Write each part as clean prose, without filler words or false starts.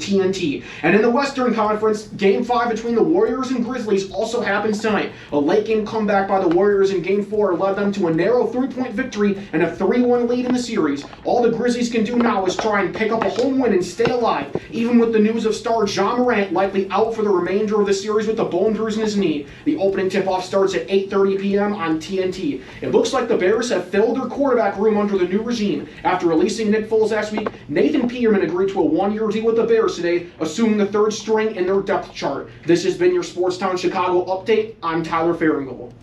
TNT. And in the Western Conference, Game 5 between the Warriors and Grizzlies also happens tonight. A late game comeback by the Warriors in Game 4 led them to a narrow 3-point victory and a 3-1 lead in the series. All the Grizzlies can do now is try and pick up a home win and stay alive, even with the news of star Ja Morant likely out for the remainder of the series with a bone bruise in his knee. The opening tip-off starts at 8:30 p.m. on TNT. It looks like the Bears have filled their quarterback room under the new regime. After releasing Nick Foles last week, Nathan Peterman agreed to a one-year deal with the Bears today, assuming the third string in their depth chart. This has been your Sportstown Chicago update. I'm Tyler Farringle.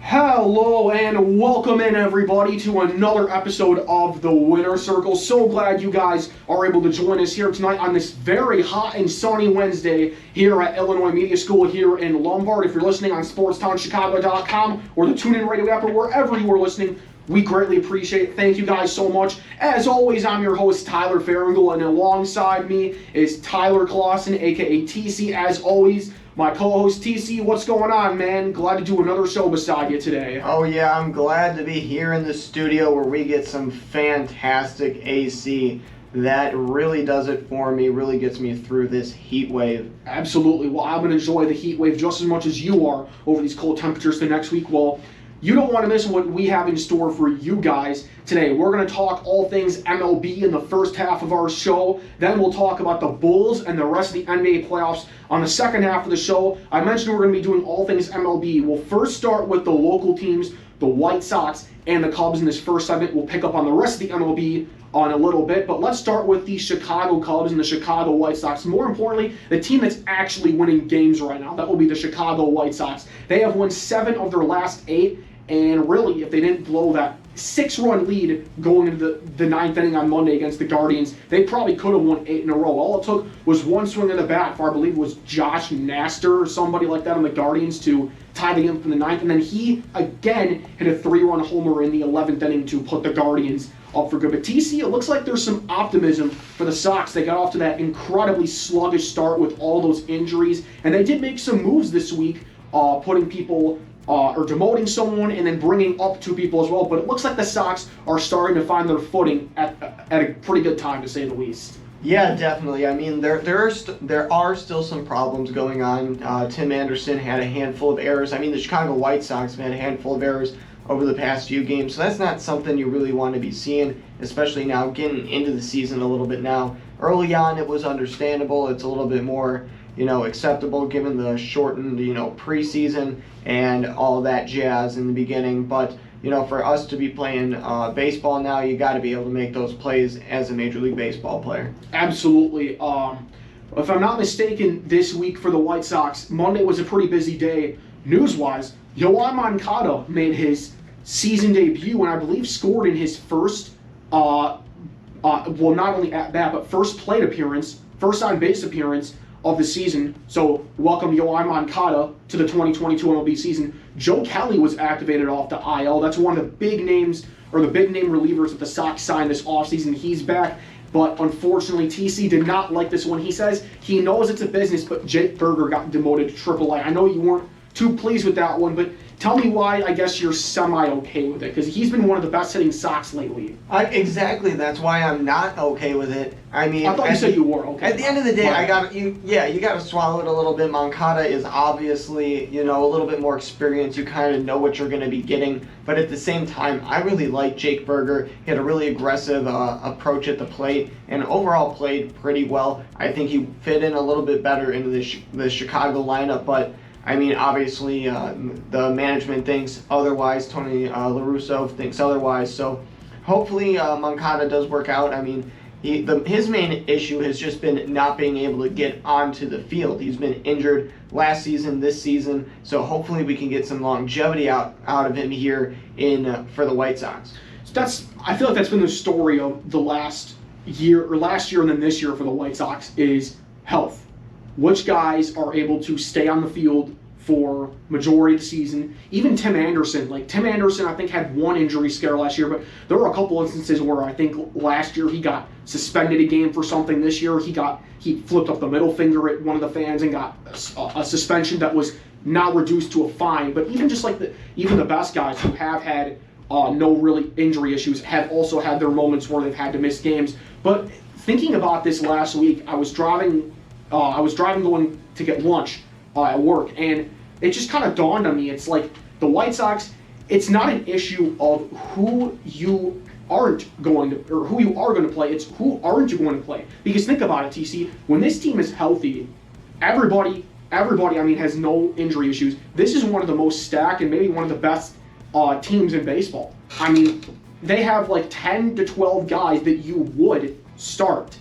Hello and welcome in everybody to another episode of The Winner Circle. So glad you guys are able to join us here tonight on this very hot and sunny Wednesday here at Illinois Media School here in Lombard. If you're listening on SportsTownChicago.com or the TuneIn Radio app or wherever you are listening, we greatly appreciate it. Thank you guys so much. As always, I'm your host, Tyler Farringle, and alongside me is Tyler Clausen, aka TC. As always, my co-host TC, what's going on, man? Glad to do another show beside you today. Oh yeah, I'm glad to be here in the studio where we get some fantastic AC. That really does it for me, really gets me through this heat wave. Absolutely. Well, I'm going to enjoy the heat wave just as much as you are over these cold temperatures the next week. Well, you don't want to miss what we have in store for you guys today. We're going to talk all things MLB in the first half of our show. Then we'll talk about the Bulls and the rest of the NBA playoffs on the second half of the show. I mentioned we're going to be doing all things MLB. We'll first start with the local teams, the White Sox and the Cubs in this first segment. We'll pick up on the rest of the MLB on a little bit, but let's start with the Chicago Cubs and the Chicago White Sox. More importantly, the team that's actually winning games right now, that will be the Chicago White Sox. They have won 7 of their last 8, and really, if they didn't blow that 6-run lead going into the ninth inning on Monday against the Guardians, they probably could have won 8 in a row. All it took was one swing of the bat for, I believe it was Josh Naster or somebody like that on the Guardians to tie the game from the ninth, and then he again hit a 3-run homer in the 11th inning to put the Guardians up for good. But TC, it looks like there's some optimism for the Sox. They got off to that incredibly sluggish start with all those injuries, and they did make some moves this week, putting people or demoting someone and then bringing up 2 people as well. But it looks like the Sox are starting to find their footing at a pretty good time, to say the least. Yeah, definitely. I mean, there are still some problems going on. Tim Anderson had a handful of errors. I mean, the Chicago White Sox have had a handful of errors over the past few games, so that's not something you really want to be seeing, especially now getting into the season a little bit now. Early on, it was understandable. It's a little bit more, acceptable given the shortened, preseason and all that jazz in the beginning. But, for us to be playing baseball now, you got to be able to make those plays as a Major League Baseball player. Absolutely. If I'm not mistaken, this week for the White Sox, Monday was a pretty busy day news-wise. Yoan Moncada made his season debut and I believe scored in his first, not only at bat, but first plate appearance, first on base appearance of the season. So welcome Yoan Moncada to the 2022 MLB season. Joe Kelly was activated off the IL. That's one of the big names, or the big name relievers that the Sox signed this offseason. He's back, but unfortunately TC did not like this one. He says he knows it's a business, but Jake Berger got demoted to AAA. I know you weren't too pleased with that one, but tell me why I guess you're semi-okay with it, because he's been one of the best-hitting Sox lately. Exactly, that's why I'm not okay with it. I mean, I thought you said you were okay. At the end of the day, you got to swallow it a little bit. Moncada is obviously, a little bit more experienced. You kind of know what you're going to be getting. But at the same time, I really like Jake Berger. He had a really aggressive approach at the plate and overall played pretty well. I think he fit in a little bit better into the Chicago lineup, but I mean, obviously, the management thinks otherwise. Tony La Russa thinks otherwise. So hopefully Moncada does work out. I mean, his main issue has just been not being able to get onto the field. He's been injured last season, this season. So hopefully we can get some longevity out of him here for the White Sox. So I feel like that's been the story of the last year and then this year for the White Sox is health. Which guys are able to stay on the field for majority of the season. Even Tim Anderson, I think had one injury scare last year, but there were a couple instances where I think last year he got suspended a game for something. This year he flipped up the middle finger at one of the fans and got a suspension that was not reduced to a fine. But even just like even the best guys who have had no really injury issues have also had their moments where they've had to miss games. But thinking about this last week, I was driving going to get lunch at work, and it just kind of dawned on me. It's like the White Sox, it's not an issue of who you aren't going to, or who you are going to play, it's who aren't you going to play. Because think about it, TC, when this team is healthy, everybody, I mean, has no injury issues. This is one of the most stacked and maybe one of the best teams in baseball. I mean, they have like 10 to 12 guys that you would start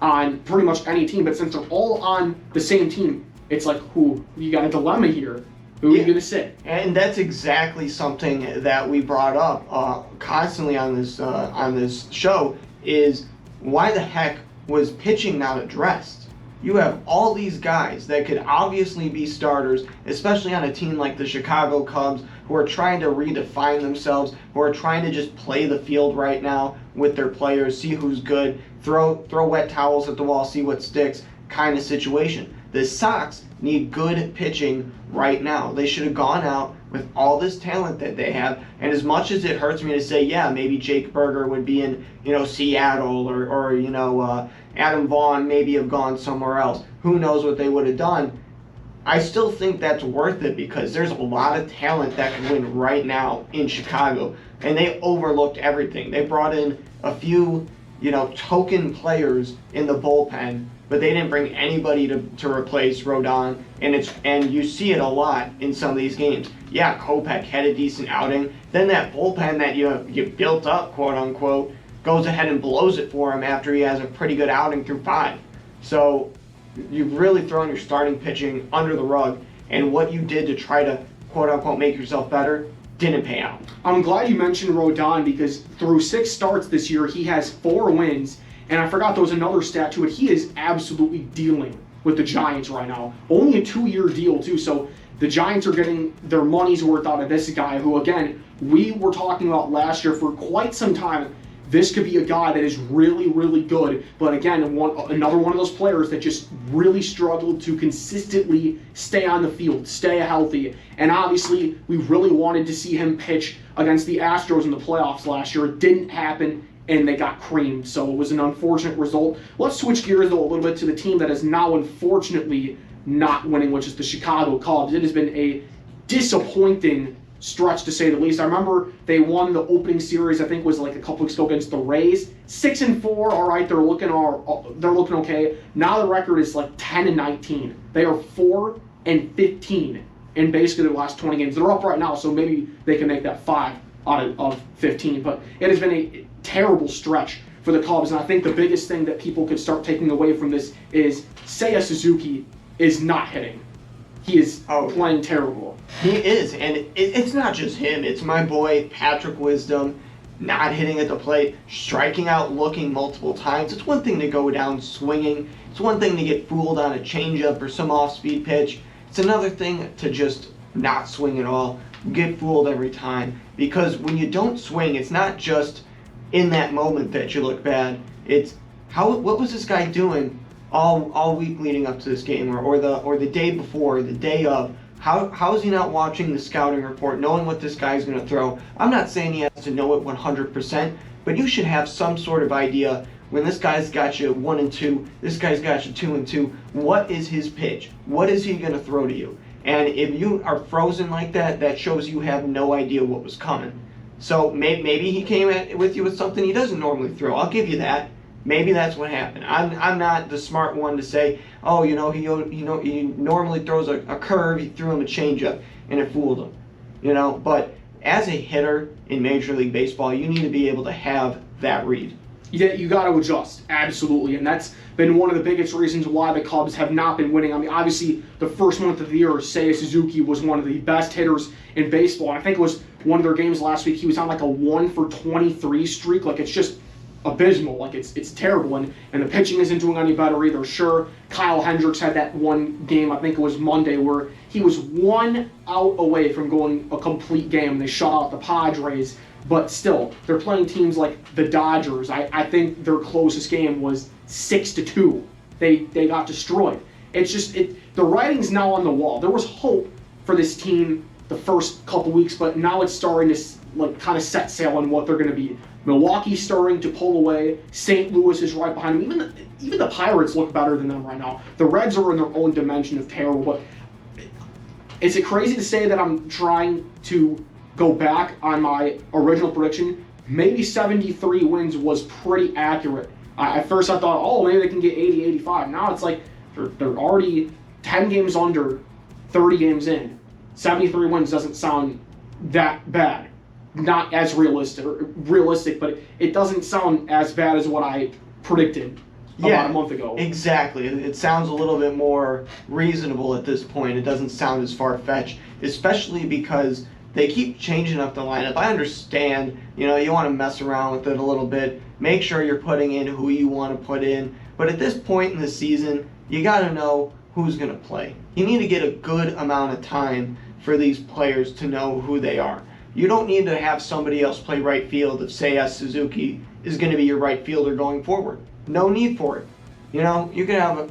on pretty much any team, but since they're all on the same team, it's like, who you got a dilemma here. Who are you going to sit? And that's exactly something that we brought up constantly on this show, is why the heck was pitching not addressed? You have all these guys that could obviously be starters, especially on a team like the Chicago Cubs, who are trying to redefine themselves, who are trying to just play the field right now with their players, see who's good, throw wet towels at the wall, see what sticks, kind of situation. The Sox need good pitching right now. They should have gone out with all this talent that they have. And as much as it hurts me to say, yeah, maybe Jake Berger would be in, Seattle, or Adam Vaughn maybe have gone somewhere else. Who knows what they would have done? I still think that's worth it because there's a lot of talent that can win right now in Chicago. And they overlooked everything. They brought in a few, token players in the bullpen, but they didn't bring anybody to replace Rodon, and you see it a lot in some of these games. Yeah, Kopech had a decent outing. Then that bullpen that you built up, quote unquote, goes ahead and blows it for him after he has a pretty good outing through 5. So you've really thrown your starting pitching under the rug, and what you did to try to, quote unquote, make yourself better didn't pay out. I'm glad you mentioned Rodon because through 6 starts this year, he has 4 wins. And I forgot there was another stat to it. He is absolutely dealing with the Giants right now. Only a 2-year deal, too. So the Giants are getting their money's worth out of this guy who, again, we were talking about last year for quite some time. This could be a guy that is really, really good. But again, another one of those players that just really struggled to consistently stay on the field, stay healthy. And obviously, we really wanted to see him pitch against the Astros in the playoffs last year. It didn't happen, and they got creamed. So it was an unfortunate result. Let's switch gears, though, a little bit to the team that is now unfortunately not winning, which is the Chicago Cubs. It has been a disappointing stretch, to say the least. I remember they won the opening series, I think was like a couple weeks ago against the Rays. 6-4, all right, they're looking okay. Now the record is like 10-19. They are 4-15 in basically their last 20 games. They're up right now, so maybe they can make that 5 out of 15. But it has been a terrible stretch for the Cubs, and I think the biggest thing that people could start taking away from this is Seiya Suzuki is not hitting. He is playing terrible. He is, and it's not just him. It's my boy Patrick Wisdom not hitting at the plate, striking out, looking multiple times. It's one thing to go down swinging. It's one thing to get fooled on a changeup or some off-speed pitch. It's another thing to just not swing at all, get fooled every time. Because when you don't swing, it's not just in that moment that you look bad. It's what was this guy doing all week leading up to this game, or the day before, the day of? How is he not watching the scouting report, knowing what this guy's going to throw? I'm not saying he has to know it 100%, but you should have some sort of idea when this guy's got you 1-2, this guy's got you 2-2. What is his pitch? What is he going to throw to you? And if you are frozen like that, that shows you have no idea what was coming. So maybe he came with you with something he doesn't normally throw. I'll give you that. Maybe that's what happened. I'm not the smart one to say, oh, he normally throws a curve, he threw him a changeup, and it fooled him. But as a hitter in Major League Baseball, you need to be able to have that read. Yeah, you got to adjust, absolutely, and that's been one of the biggest reasons why the Cubs have not been winning. I mean, obviously, the first month of the year, Seiya Suzuki was one of the best hitters in baseball. I think it was one of their games last week. He was on like a 1-for-23 streak. Like, it's just abysmal. Like it's terrible, and the pitching isn't doing any better either. Sure, Kyle Hendricks had that one game, I think it was Monday, where he was 1 out away from going a complete game. They shut out the Padres, but still, they're playing teams like the Dodgers. I think their closest game was 6-2. They got destroyed. It's just the writing's now on the wall. There was hope for this team the first couple weeks, but now it's starting to like kind of set sail on what they're going to be. Milwaukee's starting to pull away. St. Louis is right behind them. Even the Pirates look better than them right now. The Reds are in their own dimension of terrible. But is it crazy to say that I'm trying to go back on my original prediction? Maybe 73 wins was pretty accurate. At first I thought, oh, maybe they can get 80, 85. Now it's like they're already 10 games under, 30 games in. 73 wins doesn't sound that bad. Not as realistic, but it doesn't sound as bad as what I predicted about a month ago. Exactly. It sounds a little bit more reasonable at this point. It doesn't sound as far-fetched, especially because they keep changing up the lineup. I understand, you want to mess around with it a little bit, make sure you're putting in who you want to put in, but at this point in the season, you got to know who's going to play. You need to get a good amount of time for these players to know who they are. You don't need to have somebody else play right field if Seiya Suzuki is going to be your right fielder going forward. No need for it. You can have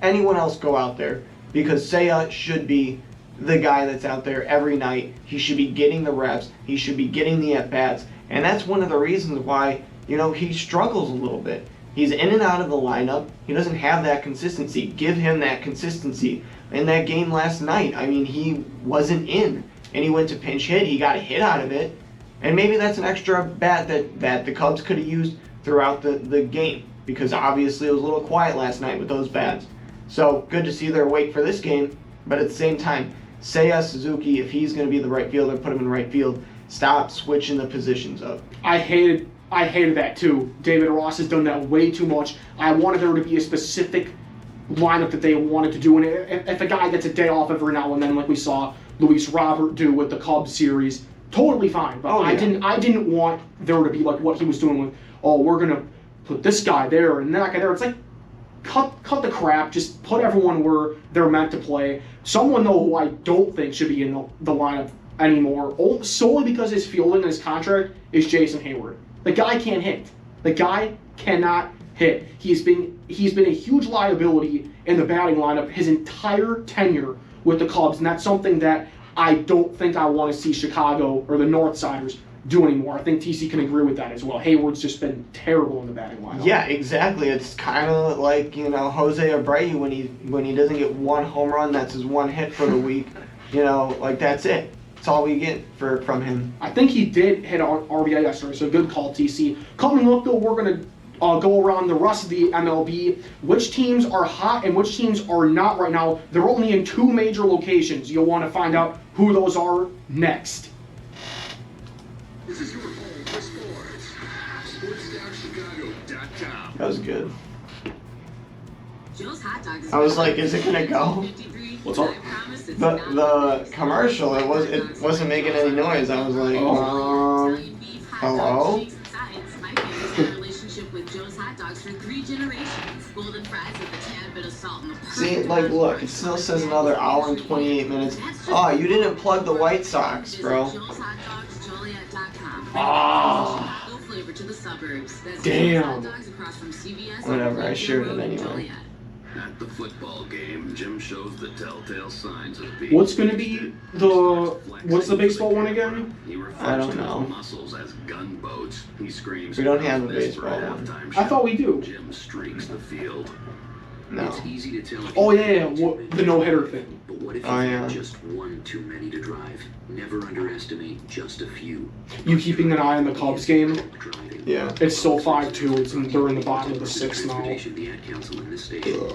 anyone else go out there because Seiya should be the guy that's out there every night. He should be getting the reps. He should be getting the at-bats. And that's one of the reasons why, he struggles a little bit. He's in and out of the lineup. He doesn't have that consistency. Give him that consistency. In that game last night, he wasn't in. And he went to pinch hit. He got a hit out of it. And maybe that's an extra bat that the Cubs could have used throughout the game. Because obviously it was a little quiet last night with those bats. So good to see they're awake for this game. But at the same time, Seiya Suzuki, if he's going to be the right fielder, put him in right field. Stop switching the positions up. I hated that too. David Ross has done that way too much. I wanted there to be a specific lineup that they wanted to do. And if a guy gets a day off every now and then, like we saw Luis Robert do with the Cubs series, totally fine. But I didn't want there to be like what he was doing with, we're gonna put this guy there and that guy there. It's like cut the crap. Just put everyone where they're meant to play. Someone though who I don't think should be in the lineup anymore, solely because his fielding and his contract, is Jason Hayward. The guy can't hit. The guy cannot hit. He's been a huge liability in the batting lineup his entire tenure with the Cubs, and that's something that I don't think I want to see Chicago or the Northsiders do anymore. I think TC can agree with that as well. Hayward's just been terrible in the batting lineup. Yeah, exactly. It's kind of like Jose Abreu when he doesn't get one home run, that's his one hit for the week. That's it. That's all we get from him. I think he did hit an RBI yesterday, so good call, TC. Coming up though, we're gonna go around the rest of the MLB. Which teams are hot and which teams are not right now. They're only in 2 major locations. You'll want to find out who those are next. This is your home for sports. SportsDownChicago.com. That was good. Joe's Hot Dogs. I was like, is it gonna go? What's up? The commercial, it wasn't making any noise. I was like, hello? With Joe's Hot Dogs for 3 generations. Golden fries with a tad bit of salt in the See, look, it still says another hour and 28 minutes. Oh, you didn't plug the White Sox, bro. Ah. Go flavor to the suburbs. That's damn. Joe's Hot Dogs across from CVS. Whatever, I shared it anyway. At the football game, Jim shows the telltale signs of being. What's going to be what's the baseball one again? I don't know. Muscles as gunboats. He screams. We don't have a baseball one. I thought we do. Jim streaks the field. No. It's easy to tell. Oh yeah, the no-hitter thing. But what if you have just one too many to drive? Never underestimate just a few. You keeping an eye on the Cubs game? Yeah. It's still 5-2. They're in the bottom of the 6th now.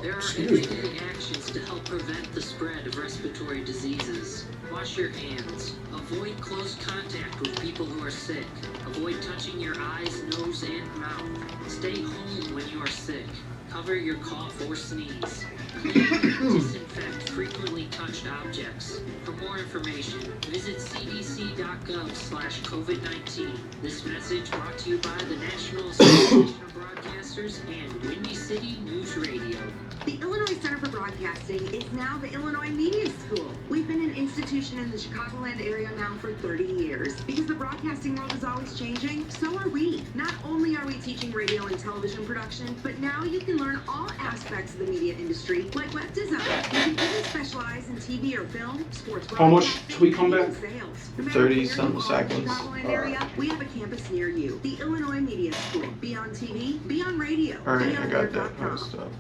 There are everyday actions to help prevent the spread of respiratory diseases. Wash your hands. Avoid close contact with people who are sick. Avoid touching your eyes, nose, and mouth. Stay home when you are sick. Cover your cough or sneeze. Clean, disinfect infect frequently touched objects. For more information, visit cdc.gov/COVID-19. This message brought to you by the National Association of Broadcasters and Windy City News Radio. The Illinois Center for Broadcasting is now the Illinois Media School. We've been an institution in the Chicagoland area now for 30 years. Because the broadcasting world is always changing, so are we. Not only are we teaching radio and television production, but now you can learn all aspects of the media industry, like web design. You can even specialize in TV or film, sports How much broadcasting, till we come back? and sales. No matter 30 where you some are in the seconds. Chicagoland area, we have a campus near you. The Illinois Media School. Be on TV, be on radio. Alright, be I on got that air.com. kind of stuff.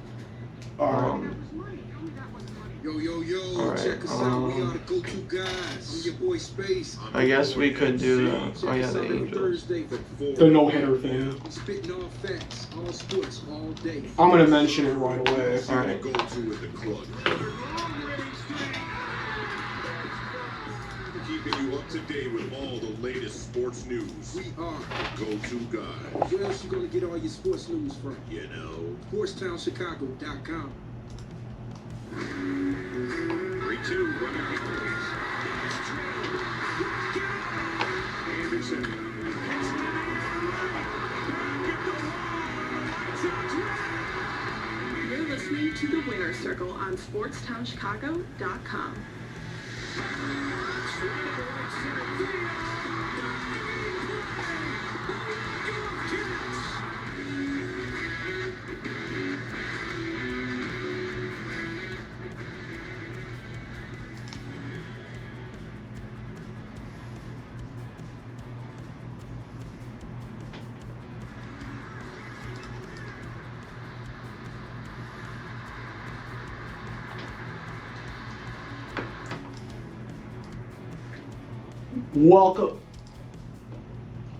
Yo, Alright, check us out. We are the go-to guys. I'm your boy Space. I guess we could do the, Check oh yeah, us the out every Angels. Thursday for 4. The no-hitter thing. Spitting all facts, all sports, all day. I'm gonna mention it right away. Alright. Go to with the club. Keeping you up to date with all the latest sports news. We are. Go-to guys. Where else you gonna get all your sports news from? You know. SportsTownChicago.com. 3, 2, 1, Anderson. You're listening to The Winner's Circle on SportsTownChicago.com.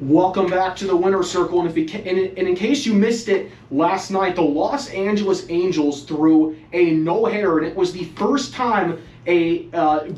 Welcome back to the Winner's Circle. And in case you missed it last night, the Los Angeles Angels threw a no-hitter, and it was the first time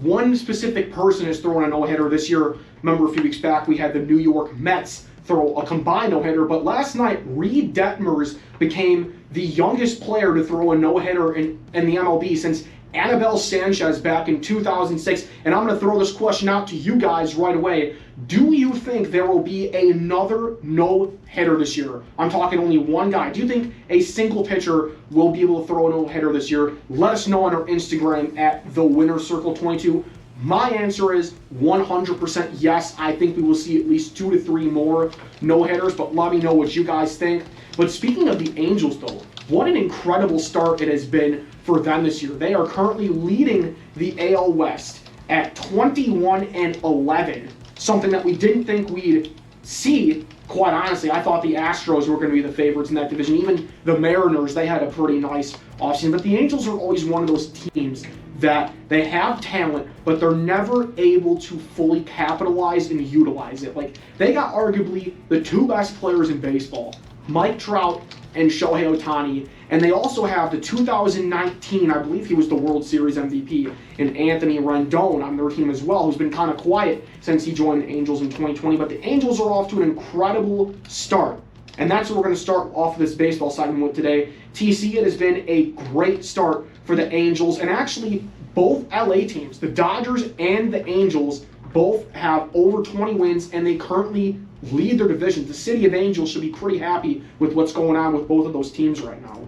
one specific person has thrown a no-hitter this year. Remember, a few weeks back we had the New York Mets throw a combined no-hitter, but last night Reed Detmers became the youngest player to throw a no-hitter in the MLB since Anibal Sanchez back in 2006. And I'm going to throw this question out to you guys right away. Do you think there will be another no-hitter this year? I'm talking only one guy. Do you think a single pitcher will be able to throw a no-hitter this year? Let us know on our Instagram at TheWinnerCircle22. My answer is 100% yes. I think we will see at least 2 to 3 more no-hitters, but let me know what you guys think. But speaking of the Angels, though, what an incredible start it has been for them this year. They are currently leading the AL West at 21-11, something that we didn't think we'd see. Quite honestly, I thought the Astros were going to be the favorites in that division. Even the Mariners, they had a pretty nice offseason. But the Angels are always one of those teams that they have talent, but they're never able to fully capitalize and utilize it. Like, they got arguably the 2 best players in baseball, Mike Trout and Shohei Ohtani, and they also have the 2019, I believe he was the World Series MVP, and Anthony Rendon on their team as well, who's been kind of quiet since he joined the Angels in 2020. But the Angels are off to an incredible start, and that's what we're going to start off this baseball segment with today. TC, it has been a great start for the Angels, and actually both LA teams, the Dodgers and the Angels, both have over 20 wins, and they currently lead their division. The City of Angels should be pretty happy with what's going on with both of those teams right now.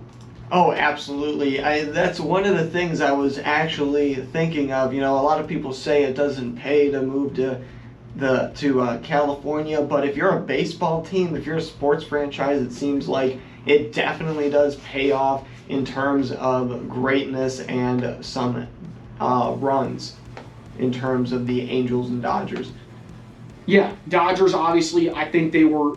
Oh, absolutely. That's one of the things I was actually thinking of. You know, a lot of people say it doesn't pay to move to California, but if you're a baseball team, if you're a sports franchise, it seems like it definitely does pay off in terms of greatness and some runs in terms of the Angels and Dodgers. Yeah, Dodgers, obviously, I think they were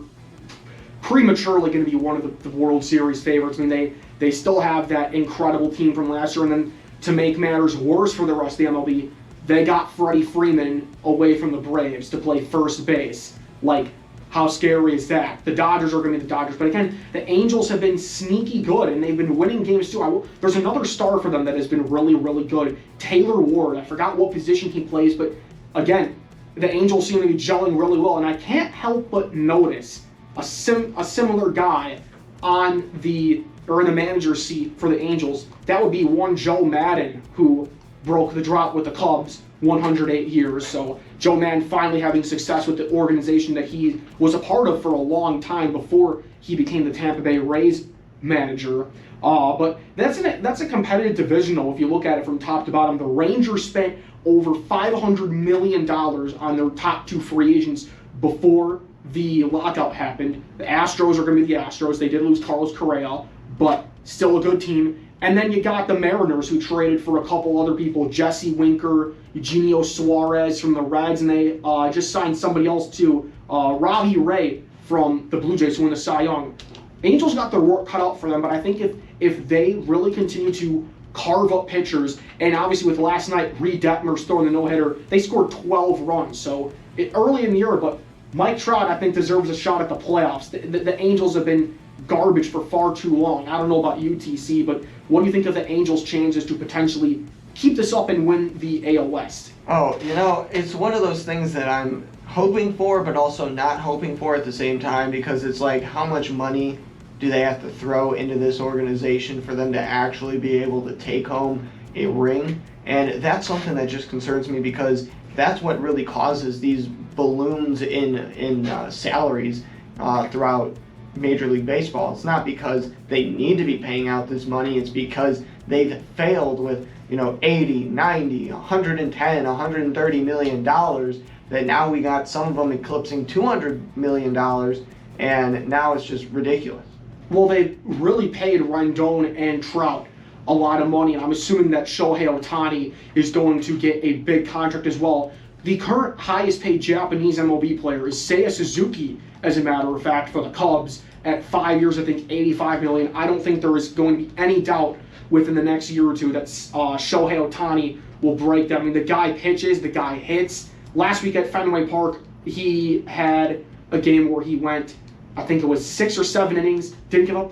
prematurely going to be one of the World Series favorites. I mean, they still have that incredible team from last year, and then to make matters worse for the rest of the MLB, they got Freddy Freeman away from the Braves to play first base. Like, how scary is that? The Dodgers are going to be the Dodgers. But again, the Angels have been sneaky good, and they've been winning games too. There's another star for them that has been really, really good. Taylor Ward. I forgot what position he plays, but again, the Angels seem to be gelling really well. And I can't help but notice a similar guy on the or in the manager's seat for the Angels, that would be one Joe Madden, who broke the drought with the Cubs, 108 years. So Joe Madden finally having success with the organization that he was a part of for a long time before he became the Tampa Bay Rays manager. But that's a competitive division, though, if you look at it from top to bottom. The Rangers spent over $500 million on their top two free agents before the lockout happened. The Astros are going to be the Astros. They did lose Carlos Correa, but still a good team. And then you got the Mariners, who traded for a couple other people, Jesse Winker, Eugenio Suarez from the Reds, and they just signed somebody else too, Robbie Ray from the Blue Jays, who won the Cy Young. Angels got their work cut out for them, but I think if they really continue to carve up pitchers, and obviously with last night, Reed Detmers throwing the no-hitter, they scored 12 runs. So early in the year, but Mike Trout, I think, deserves a shot at the playoffs. The Angels have been garbage for far too long. I don't know about UTC, but what do you think of the Angels' chances to potentially keep this up and win the AL West? Oh, it's one of those things that I'm hoping for, but also not hoping for at the same time, because it's like, how much money do they have to throw into this organization for them to actually be able to take home a ring? And that's something that just concerns me, because that's what really causes these balloons in salaries throughout Major League Baseball. It's not because they need to be paying out this money, it's because they've failed with 80, 90, 110, 130 million dollars, that now we got some of them eclipsing $200 million, and now it's just ridiculous. Well, they really paid Rendon and Trout a lot of money, and I'm assuming that Shohei Ohtani is going to get a big contract as well. The current highest paid Japanese MLB player is Seiya Suzuki, as a matter of fact, for the Cubs at 5 years, I think $85 million. I don't think there is going to be any doubt within the next year or two that Shohei Ohtani will break them. I mean, the guy pitches, the guy hits. Last week at Fenway Park, he had a game where he went, I think it was 6 or 7 innings, didn't give up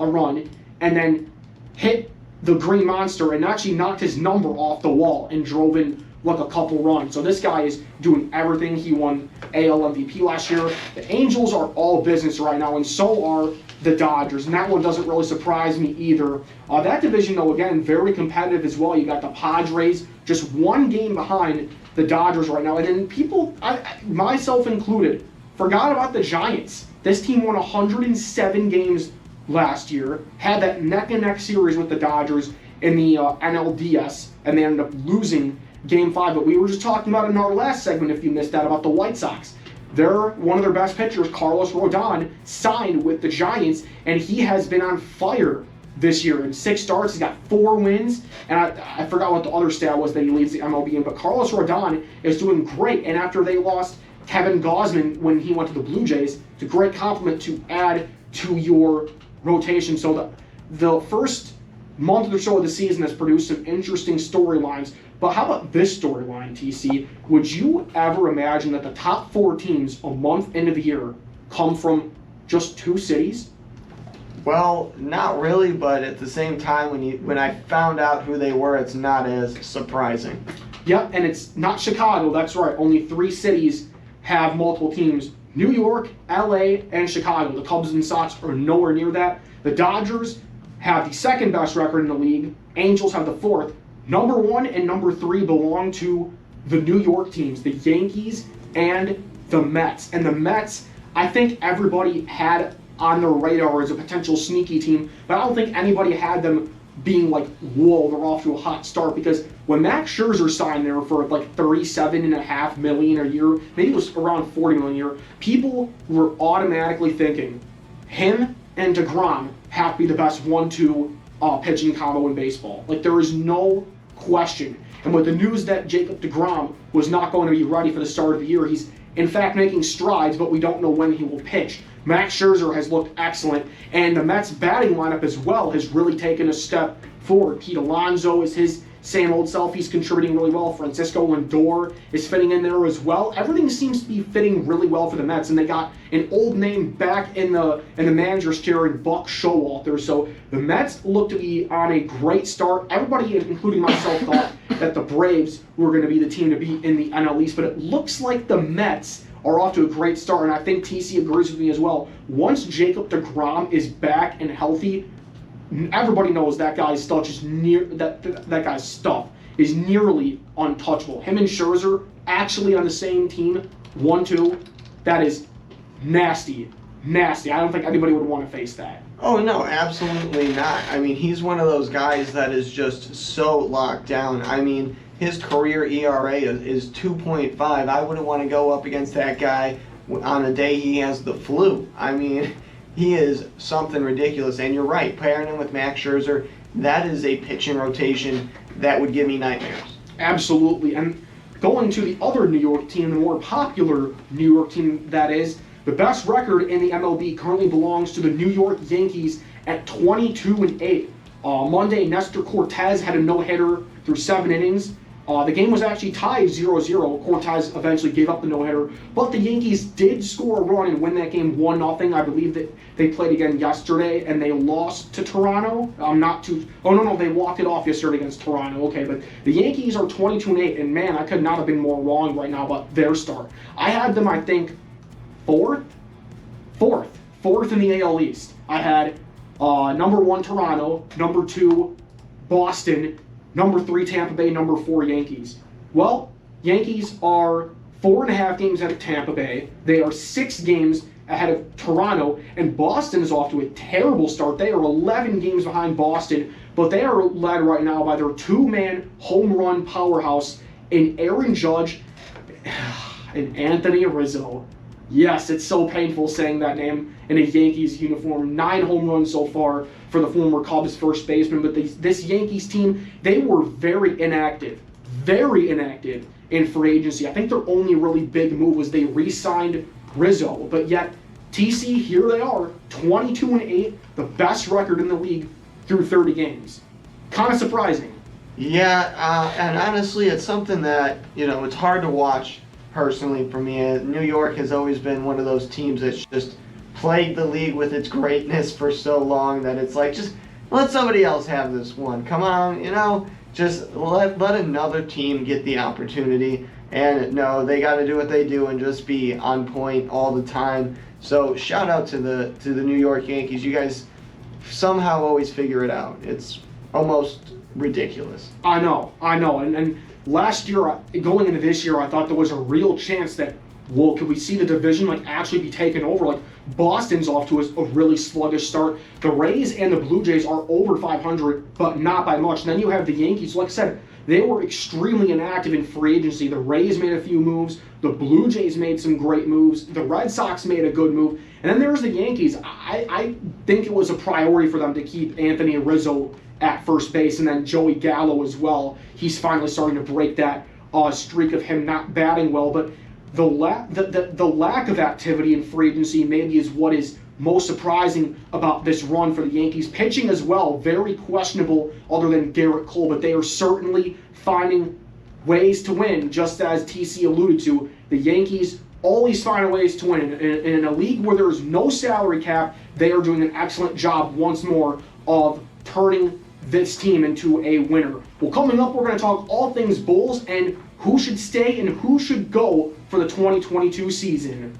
a run, and then hit the Green Monster and actually knocked his number off the wall and drove in like a couple runs. So this guy is doing everything. He won AL MVP last year. The Angels are all business right now, and so are the Dodgers, and that one doesn't really surprise me either. That division, though, again, very competitive as well. You got the Padres just one game behind the Dodgers right now, and then people, myself included, forgot about the Giants. This team won 107 games last year, had that neck-and-neck series with the Dodgers in the NLDS, and they ended up losing Game 5. But we were just talking about in our last segment, if you missed that, about the White Sox. One of their best pitchers, Carlos Rodon, signed with the Giants, and he has been on fire this year. In 6 starts, he's got 4 wins, and I forgot what the other stat was that he leads the MLB in, but Carlos Rodon is doing great. And after they lost Kevin Gausman when he went to the Blue Jays, it's a great compliment to add to your rotation. So the first month or so of the season has produced some interesting storylines. But how about this storyline, TC? Would you ever imagine that the top 4 teams a month into the year come from just 2 cities? Well, not really, but at the same time, when I found out who they were, it's not as surprising. Yep, and it's not Chicago, that's right. Only 3 cities have multiple teams. New York, LA, and Chicago. The Cubs and Sox are nowhere near that. The Dodgers have the 2nd best record in the league. Angels have the 4th. Number 1 and number 3 belong to the New York teams, the Yankees and the Mets. And the Mets, I think everybody had on their radar as a potential sneaky team, but I don't think anybody had them being like, whoa, they're off to a hot start, because when Max Scherzer signed there for like $37.5 million a year, maybe it was around $40 million a year, people were automatically thinking him and DeGrom have to be the best 1-2 pitching combo in baseball. Like, there is no question. And with the news that Jacob DeGrom was not going to be ready for the start of the year, he's in fact making strides, but we don't know when he will pitch. Max Scherzer has looked excellent, and the Mets batting lineup as well has really taken a step forward. Pete Alonso is his same old self. He's contributing really well. Francisco Lindor is fitting in there as well. Everything seems to be fitting really well for the Mets, and they got an old name back in the manager's chair in Buck Showalter. So the Mets look to be on a great start. Everybody, including myself, thought that the Braves were going to be the team to beat in the NL East, but it looks like the Mets are off to a great start, and I think TC agrees with me as well. Once Jacob deGrom is back and healthy, everybody knows that guy's stuff is that guy's stuff is nearly untouchable. Him and Scherzer actually on the same team, 1-2, that is nasty. Nasty. I don't think anybody would want to face that. Oh, no, absolutely not. I mean, he's one of those guys that is just so locked down. I mean, his career ERA is 2.5. I wouldn't want to go up against that guy on a day he has the flu. I mean, he is something ridiculous. And you're right, pairing him with Max Scherzer, that is a pitching rotation that would give me nightmares. Absolutely. And going to the other New York team, the more popular New York team that is, the best record in the MLB currently belongs to the New York Yankees at 22-8. Monday, Nestor Cortez had a no-hitter through 7 innings. The game was actually tied 0-0. Cortez eventually gave up the no-hitter, but the Yankees did score a run and win that game 1-0. I believe that they played again yesterday and they lost to Toronto. They walked it off yesterday against Toronto. Okay, but the Yankees are 22-8, and man, I could not have been more wrong right now about their start. I had them, I think, fourth in the AL East. I had number 1 Toronto, number 2 Boston, number 3 Tampa Bay, number 4 Yankees. Well, Yankees are 4.5 games ahead of Tampa Bay. They are 6 games ahead of Toronto, and Boston is off to a terrible start. They are 11 games behind Boston, but they are led right now by their 2-man home run powerhouse in Aaron Judge and Anthony Rizzo. Yes, it's so painful saying that name in a Yankees uniform. 9 home runs so far for the former Cubs first baseman, but this Yankees team, they were very inactive in free agency. I think their only really big move was they re-signed Rizzo, but yet TC, here they are, 22-8, the best record in the league through 30 games. Kind of surprising. Yeah, and honestly, it's something that, it's hard to watch. Personally, for me, New York has always been one of those teams that's just plagued the league with its greatness for so long that it's like, just let somebody else have this one. Come on, just let another team get the opportunity. And no, they got to do what they do and just be on point all the time. So shout out to the New York Yankees. You guys somehow always figure it out. It's almost ridiculous. I know, and last year, going into this year, I thought there was a real chance that, could we see the division actually be taken over? Boston's off to a really sluggish start. The Rays and the Blue Jays are over 500, but not by much. And then you have the Yankees. Like I said, they were extremely inactive in free agency. The Rays made a few moves. The Blue Jays made some great moves. The Red Sox made a good move. And then there's the Yankees. I think it was a priority for them to keep Anthony Rizzo at first base, and then Joey Gallo as well. He's finally starting to break that streak of him not batting well, but the lack of activity in free agency maybe is what is most surprising about this run for the Yankees. Pitching as well, very questionable other than Garrett Cole, but they are certainly finding ways to win, just as TC alluded to. The Yankees always find ways to win. In a league where there is no salary cap, they are doing an excellent job once more of turning this team into a winner. Well, coming up, we're going to talk all things Bulls and who should stay and who should go for the 2022 season.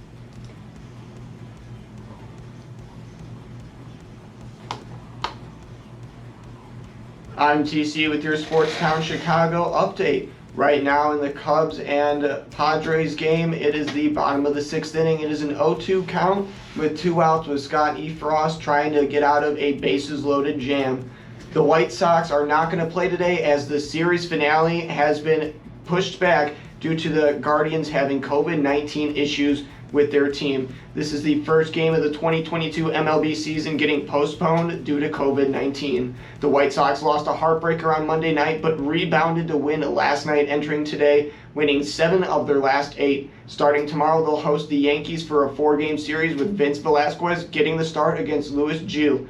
I'm TC with your Sports Town Chicago update. Right now in the Cubs and Padres game, it is the bottom of the 6th inning. It is an 0-2 count with 2 outs with Scott E. Frost trying to get out of a bases-loaded jam. The White Sox are not going to play today as the series finale has been pushed back due to the Guardians having COVID-19 issues with their team. This is the first game of the 2022 MLB season getting postponed due to COVID-19. The White Sox lost a heartbreaker on Monday night, but rebounded to win last night, entering today, winning 7 of their last 8. Starting tomorrow, they'll host the Yankees for a 4-game series with Vince Velasquez getting the start against Louis Gill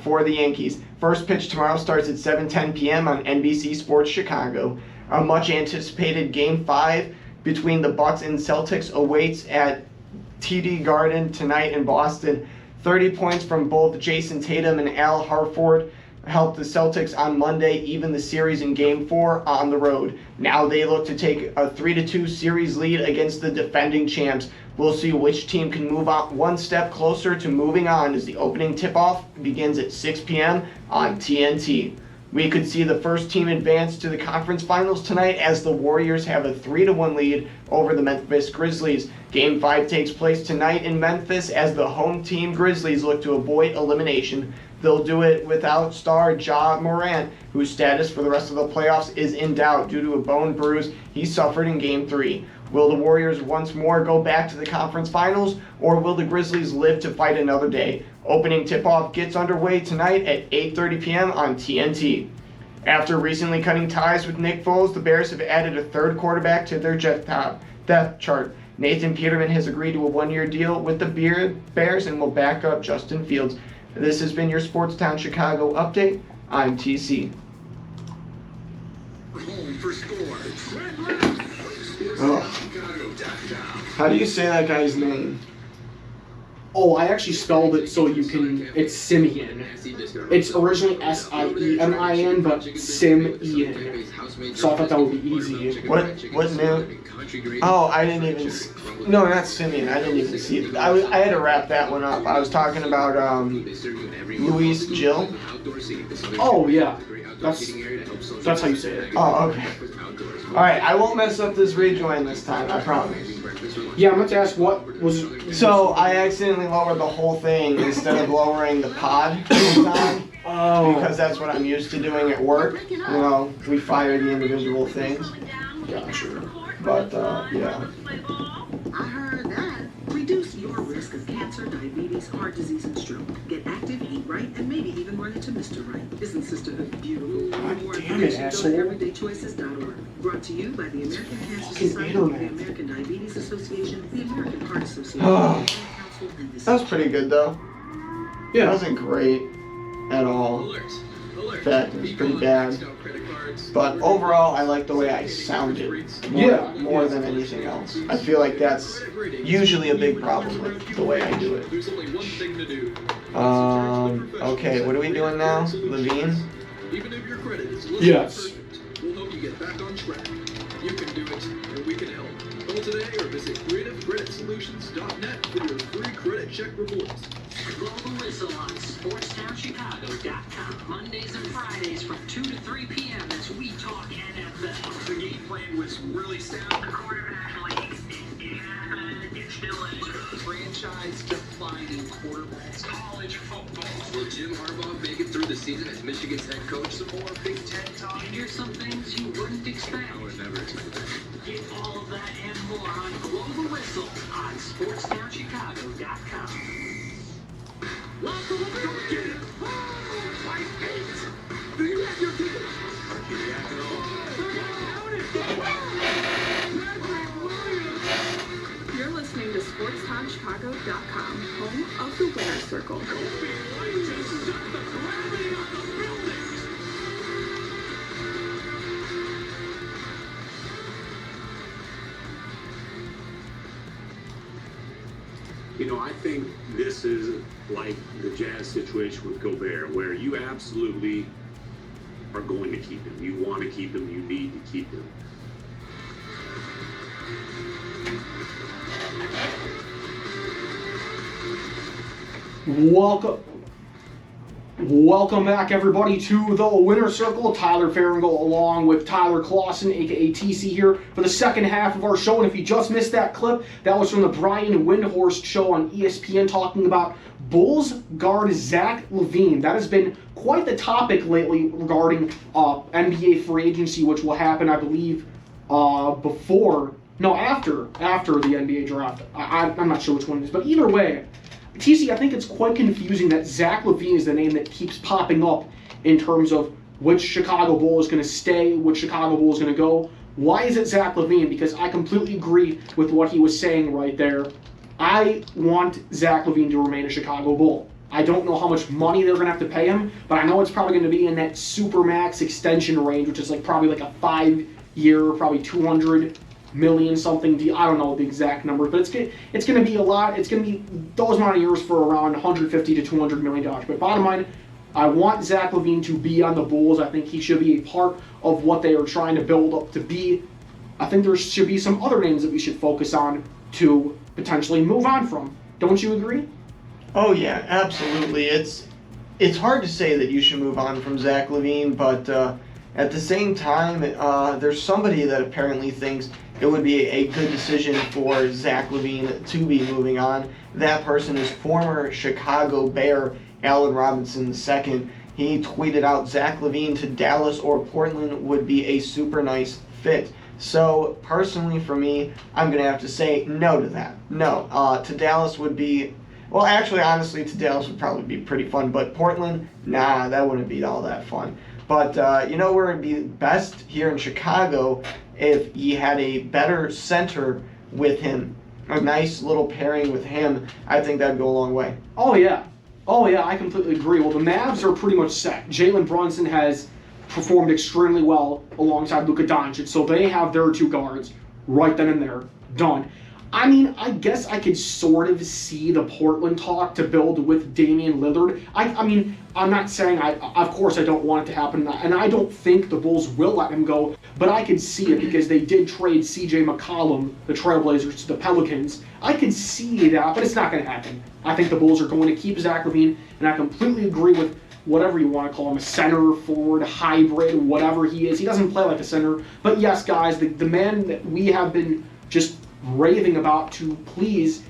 for the Yankees. First pitch tomorrow starts at 7:10 p.m. on NBC Sports Chicago. A much-anticipated Game 5 between the Bucks and Celtics awaits at TD Garden tonight in Boston. 30 points from both Jason Tatum and Al Horford helped the Celtics on Monday even the series in Game 4 on the road. Now they look to take a 3-2 series lead against the defending champs. We'll see which team can move on one step closer to moving on as the opening tip-off begins at 6 p.m. on TNT. We could see the first team advance to the conference finals tonight as the Warriors have a 3-1 lead over the Memphis Grizzlies. Game 5 takes place tonight in Memphis as the home team Grizzlies look to avoid elimination. They'll do it without star Ja Morant, whose status for the rest of the playoffs is in doubt due to a bone bruise he suffered in Game 3. Will the Warriors once more go back to the conference finals, or will the Grizzlies live to fight another day? Opening tip-off gets underway tonight at 8:30 p.m. on TNT. After recently cutting ties with Nick Foles, the Bears have added a third quarterback to their depth chart. Nathan Peterman has agreed to a one-year deal with the Bears and will back up Justin Fields. This has been your Sportstown Chicago update. I'm TC. Home for sports. How do you say that guy's name? Oh, I actually spelled it so you can. It's Simeon. It's originally S-I-E-M-I-N, but Sim-E-N. So I thought that would be easy. What name? Oh, I didn't even. No, not Simeon. I didn't even see it. I had to wrap that one up. I was talking about Luis Gil. Oh yeah, that's how you say it. Oh, okay. All right, I won't mess up this rejoin this time. I promise. Yeah, I'm going to ask what was. So I accidentally lowered the whole thing instead of lowering the pod this time. Oh. Because that's what I'm used to doing at work. You know, we fire the individual things. Gotcha. But yeah. I heard that. Reduce your risk of cancer, diabetes, heart disease, and stroke. Get active, eat right, and maybe even run into Mr. Right. Isn't sisterhood beautiful? God More damn it, information, asshole. go to everydaychoices.org. Brought to you by the American Cancer Fucking Society, internet. the American Diabetes Association, the American Heart Association, Oh. the Council, and this. That was pretty good though. It Yeah. wasn't great at all. In fact, it was pretty bad. But overall, I like the way I sounded more than anything else. I feel like that's usually a big problem with the way I do it. Okay, what are we doing now? Levine? Yes. We'll help you get back on track. You can do it, and we can help. Call today or visit creativecreditsolutions.net for your free credit check report. Blow the whistle on SportsTownChicago.com. Mondays and Fridays from 2 to 3 p.m. as we talk NFL. The game plan was really sound. The quarterback league. It still is. Franchise-defining quarterbacks. College football. Will Jim Harbaugh make it through the season as Michigan's head coach? Some more Big Ten talk. And here's some things you wouldn't expect. I would never expect that. Get all of that and more on Blow the Whistle on SportsTownChicago.com. Welcome, don't get it. Oh, my face. Do you have your ticket? You're listening to SportsTownChicago.com, home of the Winner's Circle. You know, I think this is like the Jazz situation with Gobert, where you absolutely are going to keep him. You want to keep him. You need to keep him. Welcome back, everybody, to the Winner's Circle. Tyler Farringle along with Tyler Clausen, aka TC, here for the second half of our show. And if you just missed that clip, that was from the Brian Windhorst show on ESPN talking about Bulls guard Zach Levine. That has been quite the topic lately regarding NBA free agency, which will happen, I believe, after the NBA draft. I'm not sure which one it is, but either way, TC, I think it's quite confusing that Zach Levine is the name that keeps popping up in terms of which Chicago Bull is going to stay, which Chicago Bull is going to go. Why is it Zach Levine? Because I completely agree with what he was saying right there. I want Zach Levine to remain a Chicago Bull. I don't know how much money they're going to have to pay him, but I know it's probably going to be in that Supermax extension range, which is probably like a 5-year, probably $200 million something deal. I don't know the exact number, but it's going to be a lot. It's going to be those amount of years for around $150 to $200 million. But bottom line, I want Zach Levine to be on the Bulls. I think he should be a part of what they are trying to build up to be. I think there should be some other names that we should focus on to potentially move on from. Don't you agree? Oh yeah, absolutely. It's hard to say that you should move on from Zach Levine, but at the same time, there's somebody that apparently thinks it would be a good decision for Zach Levine to be moving on. That person is former Chicago Bear Allen Robinson II. He tweeted out Zach Levine to Dallas or Portland would be a super nice fit. So personally for me, I'm going to have to say no to that. No, to Dallas would be, well actually honestly to Dallas would probably be pretty fun, but Portland, nah, that wouldn't be all that fun. But you know where it'd be best? Here in Chicago, if you had a better center with him, a nice little pairing with him, I think that'd go a long way. Oh yeah, I completely agree. Well, the Mavs are pretty much set. Jalen Brunson has performed extremely well alongside Luka Doncic, so they have their two guards right then and there, done. I mean, I guess I could sort of see the Portland talk to build with Damian Lillard. I mean, I'm not saying, of course I don't want it to happen, and I don't think the Bulls will let him go, but I could see it because they did trade C.J. McCollum, the Trailblazers, to the Pelicans. I could see that, but it's not going to happen. I think the Bulls are going to keep Zach Levine, and I completely agree with whatever you want to call him, a center, forward, hybrid, whatever he is. He doesn't play like a center, but yes, guys, the man that we have been just raving about to please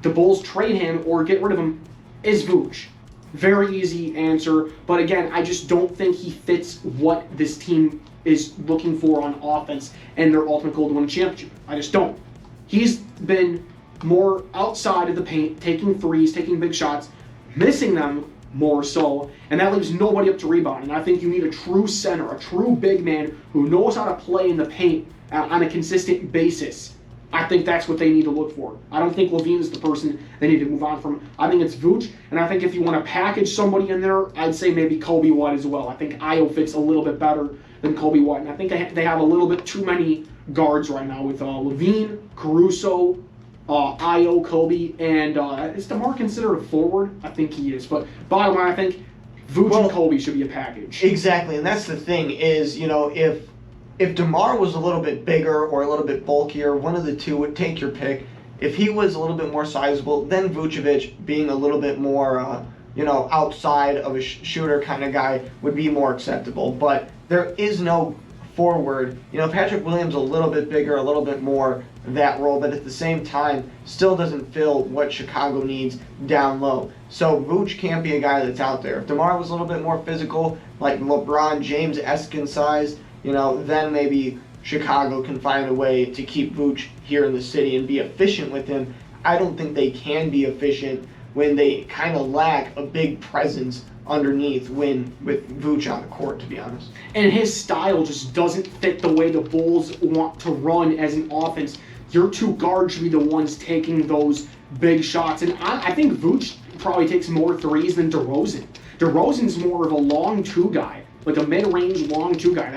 the Bulls trade him or get rid of him is Vooch. Very easy answer, but again, I just don't think he fits what this team is looking for on offense and their ultimate goal to win a championship. I just don't. He's been more outside of the paint, taking threes, taking big shots, missing them more so, and that leaves nobody up to rebound. And I think you need a true center, a true big man who knows how to play in the paint on a consistent basis. I think that's what they need to look for. I don't think Levine is the person they need to move on from. I think it's Vooch, and I think if you want to package somebody in there, I'd say maybe Kobe White as well. I think Io fits a little bit better than Kobe White, and I think they have a little bit too many guards right now with Levine, Caruso, Io, Kobe, and is DeMar considered a forward? I think he is, but bottom line, I think Vooch and Kobe should be a package. Exactly, and that's the thing is, you know, if DeMar was a little bit bigger or a little bit bulkier, one of the two would take your pick. If he was a little bit more sizable, then Vucevic, being a little bit more, outside of a shooter kind of guy, would be more acceptable. But there is no forward. You know, Patrick Williams a little bit bigger, a little bit more that role, but at the same time, still doesn't fill what Chicago needs down low. So Vooch can't be a guy that's out there. If DeMar was a little bit more physical, like LeBron James-esque in size, then maybe Chicago can find a way to keep Vooch here in the city and be efficient with him. I don't think they can be efficient when they kind of lack a big presence underneath with Vooch on the court, to be honest. And his style just doesn't fit the way the Bulls want to run as an offense. Your two guards should be the ones taking those big shots. And I think Vooch probably takes more threes than DeRozan. DeRozan's more of a long two guy, like a mid-range long two guy.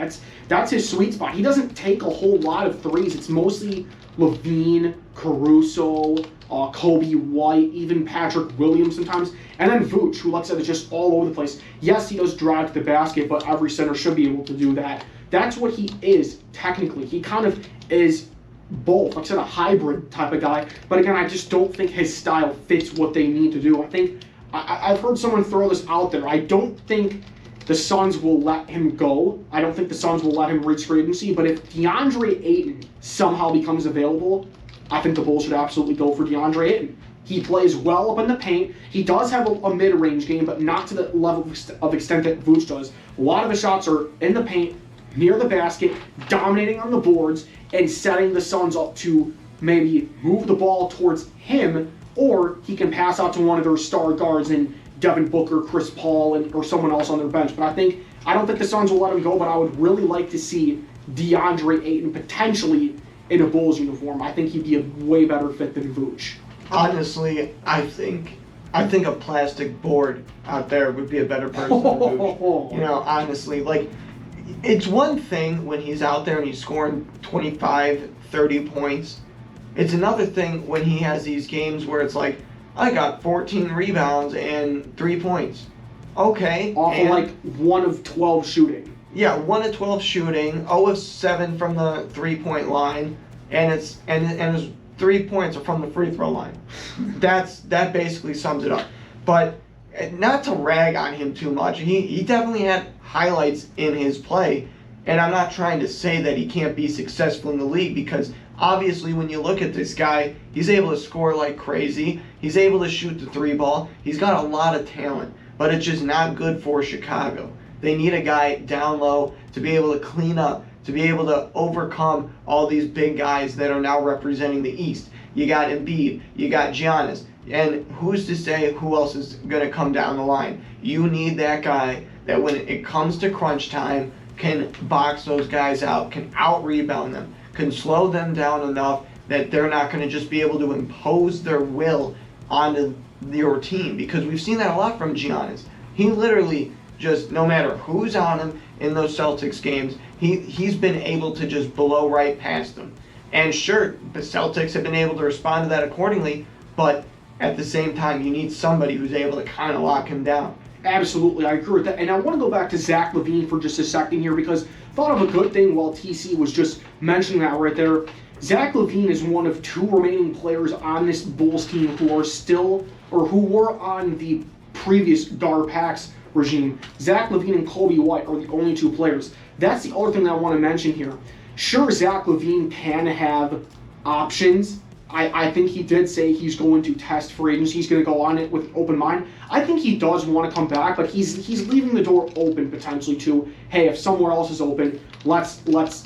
That's his sweet spot. He doesn't take a whole lot of threes. It's mostly Levine, Caruso, Kobe White, even Patrick Williams sometimes, and then Vooch, who, like I said, is just all over the place. Yes, he does drive to the basket, but every center should be able to do that. That's what he is, technically. He kind of is both. Like I said, a hybrid type of guy, but again, I just don't think his style fits what they need to do. I think, I've heard someone throw this out there, I don't think the Suns will let him go. I don't think the Suns will let him reach free agency, but if DeAndre Ayton somehow becomes available, I think the Bulls should absolutely go for DeAndre Ayton. He plays well up in the paint. He does have a mid-range game, but not to the level of extent that Vooch does. A lot of his shots are in the paint, near the basket, dominating on the boards, and setting the Suns up to maybe move the ball towards him, or he can pass out to one of their star guards and Devin Booker, Chris Paul, or someone else on their bench. But I don't think the Suns will let him go, but I would really like to see DeAndre Ayton potentially in a Bulls uniform. I think he'd be a way better fit than Vooch. Honestly, I think a plastic board out there would be a better person than Vooch. Honestly, it's one thing when he's out there and he's scoring 25, 30 points. It's another thing when he has these games where it's like, I got 14 rebounds and 3 points. Okay. Off of 1 of 12 shooting. Yeah, 1 of 12 shooting, 0 of 7 from the 3-point line, and his 3 points are from the free throw line. That basically sums it up. But not to rag on him too much, he definitely had highlights in his play, and I'm not trying to say that he can't be successful in the league, because obviously when you look at this guy, he's able to score like crazy, he's able to shoot the 3 ball, he's got a lot of talent, but it's just not good for Chicago. They need a guy down low to be able to clean up, to be able to overcome all these big guys that are now representing the East. You got Embiid, you got Giannis, and who's to say who else is going to come down the line? You need that guy that when it comes to crunch time can box those guys out, can out-rebound them, can slow them down enough that they're not going to just be able to impose their will onto your team. Because we've seen that a lot from Giannis. He literally just, no matter who's on him in those Celtics games, he's been able to just blow right past them. And sure, the Celtics have been able to respond to that accordingly, but at the same time, you need somebody who's able to kind of lock him down. Absolutely, I agree with that. And I want to go back to Zach Levine for just a second here, because I thought of a good thing while TC was just mentioning that right there. Zach Levine is one of 2 remaining players on this Bulls team who are still, or who were on the previous Gar-Pax regime. Zach Levine and Kobe White are the only 2 players. That's the other thing that I want to mention here. Sure, Zach Levine can have options. I think he did say he's going to test free agency. He's going to go on it with open mind. I think he does want to come back, but he's leaving the door open potentially to, hey, if somewhere else is open, let's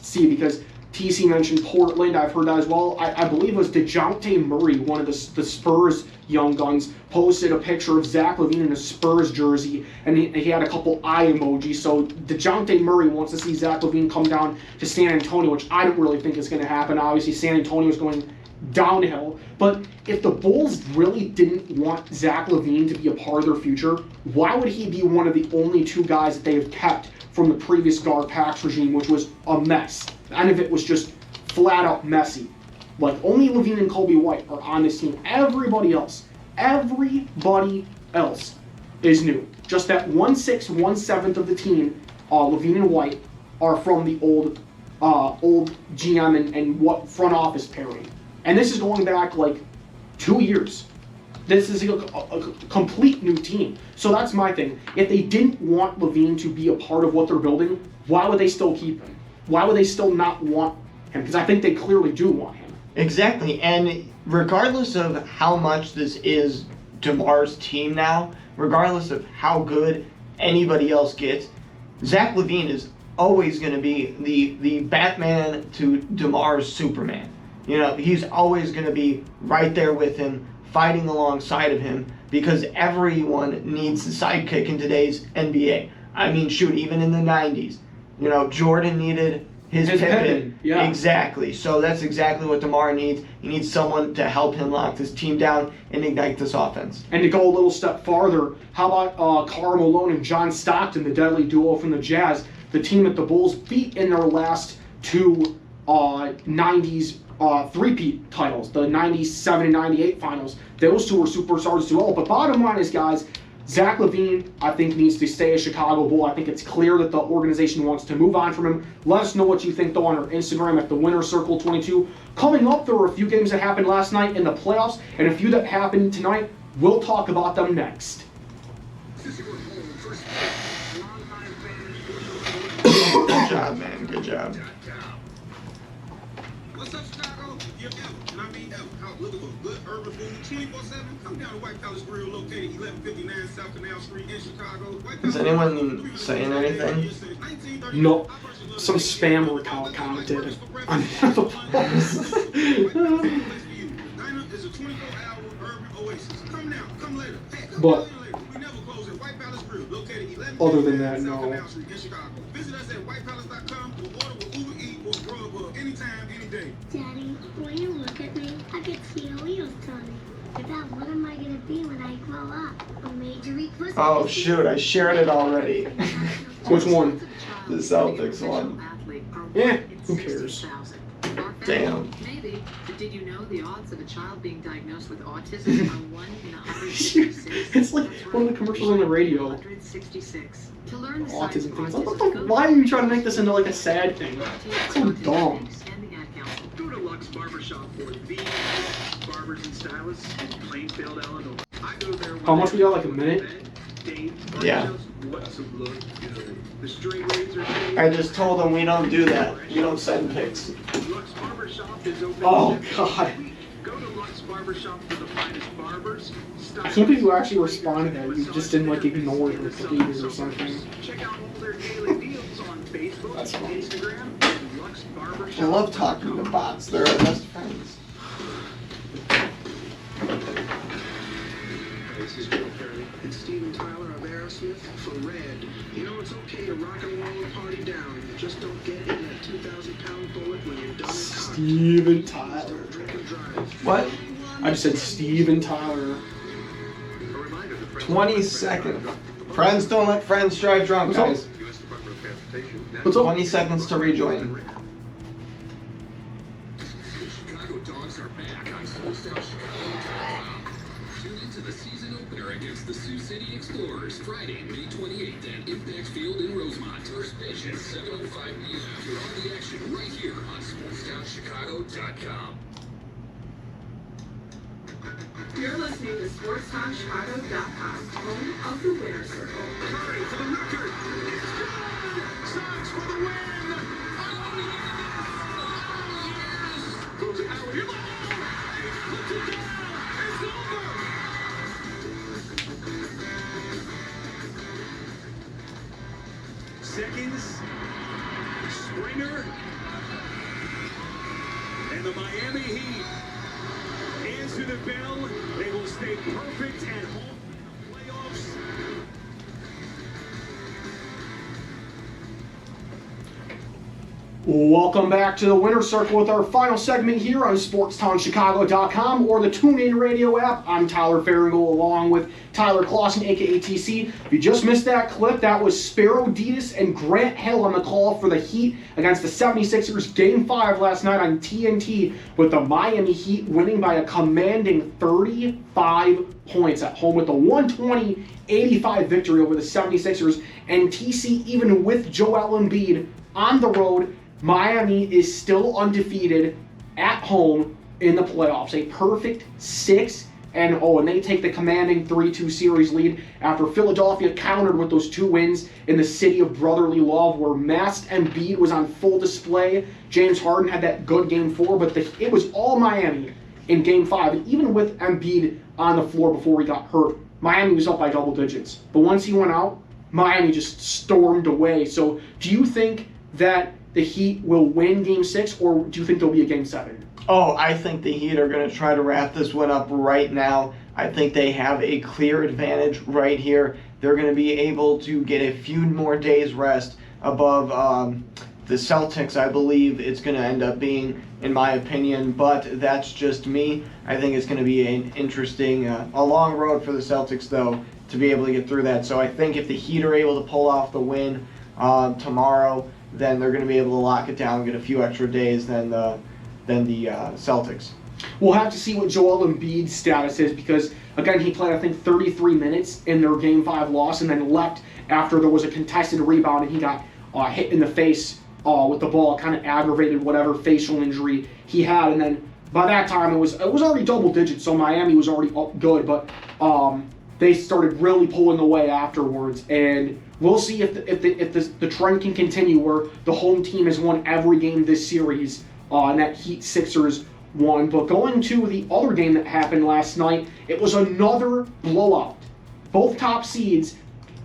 see, because TC mentioned Portland. I've heard that as well. I believe it was DeJounte Murray, one of the Spurs young guns, posted a picture of Zach Levine in a Spurs jersey, and he had a couple eye emojis. So DeJounte Murray wants to see Zach Levine come down to San Antonio, which I don't really think is going to happen. Obviously, San Antonio is going downhill. But if the Bulls really didn't want Zach Levine to be a part of their future, why would he be one of the only 2 guys that they have kept from the previous Gar-Pax regime, which was a mess? And if it was just flat out messy. Like, only Levine and Kobe White are on this team. Everybody else is new. Just that 1/6, 1/7 of the team, Levine and White, are from the old GM and what front office pairing. And this is going back like 2 years. This is a complete new team. So that's my thing. If they didn't want Levine to be a part of what they're building, why would they still keep him? Why would they still not want him? Because I think they clearly do want him. Exactly. And regardless of how much this is DeMar's team now, regardless of how good anybody else gets, Zach Levine is always going to be the Batman to DeMar's Superman. You know, he's always going to be right there with him, fighting alongside of him, because everyone needs a sidekick in today's NBA. I mean, shoot, even in the 90s, you know, Jordan needed his Pippen. Yeah. Exactly. So that's exactly what DeMar needs. He needs someone to help him lock this team down and ignite this offense. And to go a little step farther, how about Karl Malone and John Stockton, the deadly duo from the Jazz, the team that the Bulls beat in their last 2 90s three-peat titles, the 97 and 98 finals. Those 2 were superstars as well. But bottom line is, guys, Zach Levine, I think, needs to stay a Chicago Bull. I think it's clear that the organization wants to move on from him. Let us know what you think, though, on our Instagram at the Winner Circle 22. Coming up, there were a few games that happened last night in the playoffs, and a few that happened tonight. We'll talk about them next. Good job, man. Good job. What's up, Chicago? And I mean, looking for good urban food 24/7? Come down to White Palace Grill, located 1159 South Canal Street in Chicago. Is anyone saying anything? No. Some spam account commented on the post. But other than that, no. Visit us at whitepalace.com or order with Uber Eats or Grubhub anytime, any day. Daddy, when you look at me, I can see a wheels turning. About what am I going to be when I grow up? A major league football. Oh, shoot, I shared it already. Which one? The Celtics one. Yeah, who cares? Damn. Maybe, but did you know the odds of a child being diagnosed with autism are 1 in 166? It's like one of the commercials on the radio. 166. To learn the Autism things. Why are you trying to make this into like a sad thing? It's so dumb. Go to Luxbar Barbershop for the barbers and stylists in Plainfield, Illinois. I go there. How much we got? Like a minute? Yeah. What's some look good? The straight razor. I just told them we don't do that. We don't send pics. Lux Barbershop is open. Oh, God. Go to Lux Barbershop for the finest barbers. I can't believe you actually responded to that. You just didn't like ignore it or delete it or something. Check out all their daily deals on Facebook, That's fine. Instagram, and Lux Barbershop. I love talking to bots. They're our best friends. This is Joe Perry and Steven Tyler of Aerosmith for Red. You know it's okay to rock and roll and party down. Just don't get in that 2,000-pound bullet when you're done and Steven Tyler. drink and drive. What? I just said Steven Tyler. 20 seconds. Friends don't let friends drive drunk, guys. What's up? 20 seconds to rejoin. Chicago Dogs are back on SportsTownChicago.com. Tune into the season opener against the Sioux City Explorers Friday, May 28th at Impact Field in Rosemont. First pitch at 7:05 p.m. You're on the action right here on SportsTownChicago.com. You're listening to SportsTownChicago.com, home of the Winner Circle. Curry for the record. It's good. Sox for the win. Oh, yes. Goes to Howard. Puts it down. It's over. Seconds. Springer. And the Miami Heat answer the bell. They will stay perfect at home in the playoffs. Welcome back to the Winner's Circle with our final segment here on SportsTownChicago.com or the TuneIn Radio app. I'm Tyler Farringle along with Tyler Clausen, aka TC. If you just missed that clip, that was Sparrow Ditas and Grant Hill on the call for the Heat against the 76ers Game 5 last night on TNT, with the Miami Heat winning by a commanding 35 points at home with a 120-85 victory over the 76ers. And TC, even with Joel Embiid on the road, Miami is still undefeated at home in the playoffs. A perfect 6-0, and they take the commanding 3-2 series lead after Philadelphia countered with those 2 wins in the city of brotherly love, where masked Embiid was on full display. James Harden had that good Game 4, but it was all Miami in Game 5. And even with Embiid on the floor before he got hurt, Miami was up by double digits. But once he went out, Miami just stormed away. So do you think that the Heat will win Game 6, or do you think there'll be a Game 7? Oh, I think the Heat are going to try to wrap this one up right now. I think they have a clear advantage right here. They're going to be able to get a few more days rest above the Celtics, I believe it's going to end up being, in my opinion, but that's just me. I think it's going to be an interesting, a long road for the Celtics, though, to be able to get through that. So I think if the Heat are able to pull off the win tomorrow, then they're going to be able to lock it down and get a few extra days than the Celtics. We'll have to see what Joel Embiid's status is, because, again, he played, I think, 33 minutes in their Game 5 loss and then left after there was a contested rebound and he got hit in the face with the ball, kind of aggravated whatever facial injury he had. And then by that time, it was already double digits, so Miami was already up good, but they started really pulling away afterwards. And we'll see if the trend can continue where the home team has won every game this series, and that Heat Sixers won. But going to the other game that happened last night, it was another blowout. Both top seeds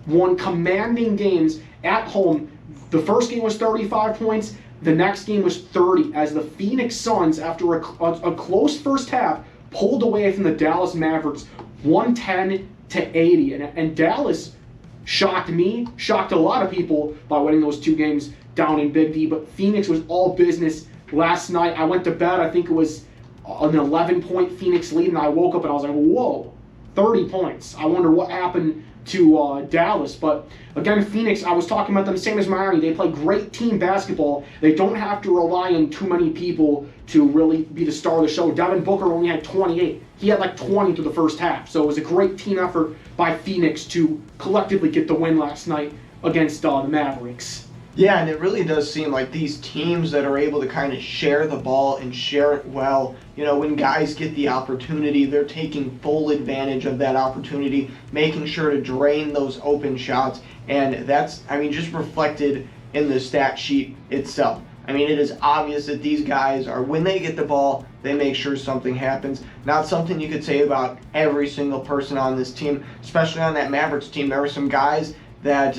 won commanding games at home. The first game was 35 points. The next game was 30, as the Phoenix Suns, after a close first half, pulled away from the Dallas Mavericks 110-80. And Dallas shocked me, shocked a lot of people by winning those 2 games down in Big D. But Phoenix was all business last night. I went to bed, I think it was an 11-point Phoenix lead, and I woke up and I was like, whoa, 30 points. I wonder what happened to Dallas. But again, Phoenix, I was talking about them, same as Miami. They play great team basketball. They don't have to rely on too many people to really be the star of the show. Devin Booker only had 28. He had like 20 through the first half. So it was a great team effort by Phoenix to collectively get the win last night against the Mavericks. Yeah, and it really does seem like these teams that are able to kind of share the ball and share it well, when guys get the opportunity, they're taking full advantage of that opportunity, making sure to drain those open shots, and that's, just reflected in the stat sheet itself. It is obvious that these guys are, when they get the ball, they make sure something happens. Not something you could say about every single person on this team, especially on that Mavericks team. There were some guys that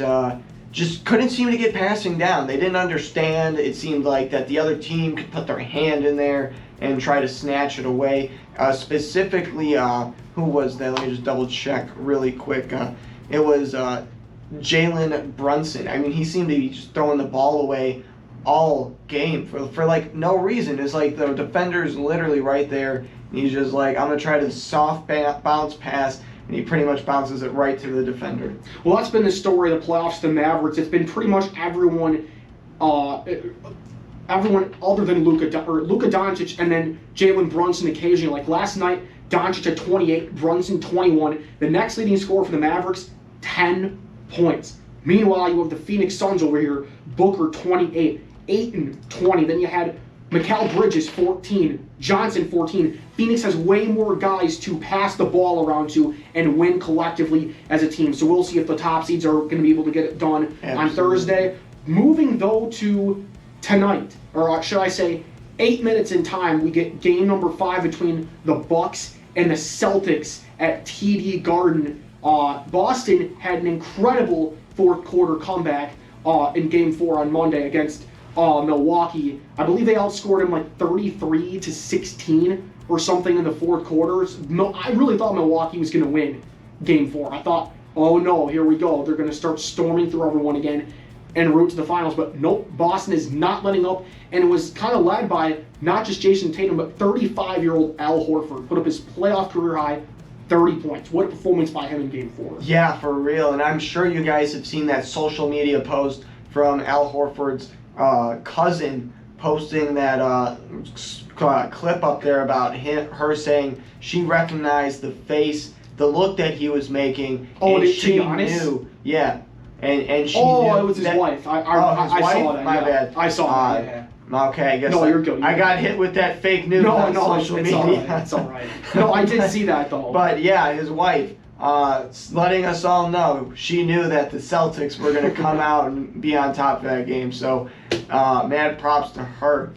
just couldn't seem to get passing down. They didn't understand. It seemed like that the other team could put their hand in there and try to snatch it away. Specifically, who was that? Let me just double check really quick. It was Jalen Brunson. He seemed to be just throwing the ball away all game for like no reason. It's like the defender's literally right there, and he's just like, I'm going to try to soft bounce pass, and he pretty much bounces it right to the defender. Well, that's been the story of the playoffs, the Mavericks. It's been pretty much everyone other than Luka Doncic, and then Jalen Brunson occasionally. Like last night, Doncic had 28, Brunson 21. The next leading scorer for the Mavericks, 10 points. Meanwhile, you have the Phoenix Suns over here, Booker 28, Ayton 20. Then you had Mikal Bridges 14, Johnson 14. Phoenix has way more guys to pass the ball around to and win collectively as a team. So we'll see if the top seeds are going to be able to get it done on Thursday. Moving though to tonight, or should I say 8 minutes in time, we get game number 5 between the Bucks and the Celtics at TD Garden. Boston had an incredible fourth quarter comeback in game 4 on Monday against Milwaukee. I believe they outscored them like 33-16 or something in the fourth quarter. I really thought Milwaukee was going to win game 4. I thought, oh no, here we go. They're going to start storming through everyone again en route to the finals. But nope, Boston is not letting up, and it was kind of led by not just Jason Tatum, but 35-year-old Al Horford. Put up his playoff career high 30 points. What a performance by him in game 4. Yeah, for real. And I'm sure you guys have seen that social media post from Al Horford's cousin posting that clip up there about her saying she recognized the face, the look that he was making. Oh, and she Giannis? knew. Yeah. And she knew. Oh, it was his wife. I his wife? saw that. My bad. I saw that. Yeah. Okay, I guess no, you're good. I got hit with that fake news on social media. It's all right. No, I did see that though. But yeah, his wife letting us all know she knew that the Celtics were going to come out and be on top of that game. So mad props to her.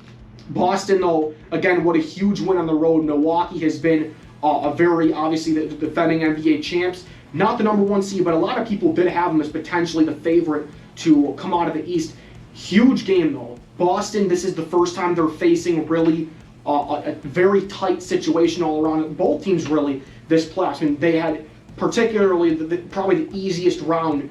Boston, though, again, what a huge win on the road. Milwaukee has been obviously the defending NBA champs. Not the number 1 seed, but a lot of people did have them as potentially the favorite to come out of the East. Huge game, though. Boston, this is the first time they're facing really a very tight situation all around. Both teams really this playoffs. They had particularly probably the easiest route